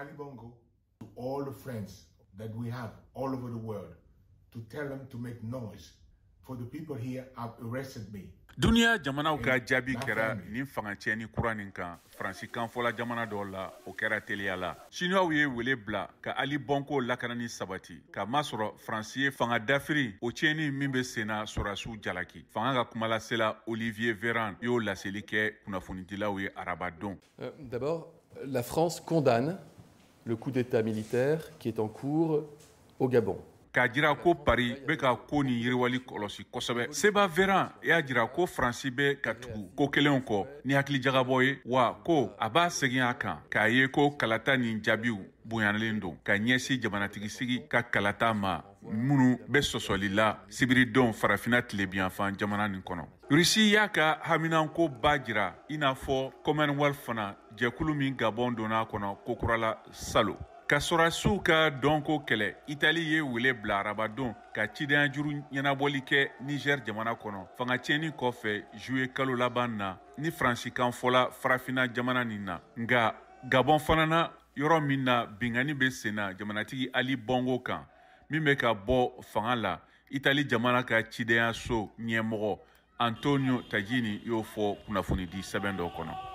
Ali Bongo to all the friends that we have all over the world to tell them to make noise. For the people here have arrested me. Dunia jamana ka jabi kɛra nin fangacɛni kura nin kan Faransi kan fɔla jamana dɔw la o kɛra teliya la. Chinois ye wele bila ka Ali Bongo lakanani sabati ka masɔrɔ Faransi ye fanga dafiri o cɛni min bɛ senna sɔrasiw jalaki. Fanga ka kumalasela Olivier Véran y'o laseli kɛ kunnafonidilaw ye arabadon. D'abord, la France condamne le coup d'état militaire qui est en cours au Gabon. K'a jira ko Paris bɛ ka ko ni yiriwali kɔlɔsi kosɛbɛ. Seba Véran y'a jira ko Faransi bɛ ka tugu ko kelenw kɔ ni hakili jagabɔ ye wa ko a b'a segin a kan k'a ye ko kalata ni jaabiw bonyalen don ka ɲɛsin jamanatigisi ka kalata ma minnu bɛ sɔsɔli la sibiridon farafina tilebiyanfan jamana nin kɔnɔ. Rusi y'a ka haminanko ba jira i n'a fɔ Commonwealth fana jɛkulu min Gabon donna kɔnɔ kokurala salo. Ka sɔrasiw ka dɔnko kɛlɛ, Itali ye wele bila arabadon ka cidenya juru ɲɛnabɔli kɛ Niger jamana kɔnɔ. Fangacɛni kɔfɛ juillet kalo laban na ni Faransi kan fɔla farafina jamana nin na. Nga Gabon fana na yɔrɔ min na bingani bɛ senna jamanatigi Ali Bongo kan min bɛ ka bɔ fanga la, Itali jamana ka cidenya so ɲɛmɔgɔ Antonio Tajini y'o fɔ kunnafonidi sɛbɛn dɔ kɔnɔ.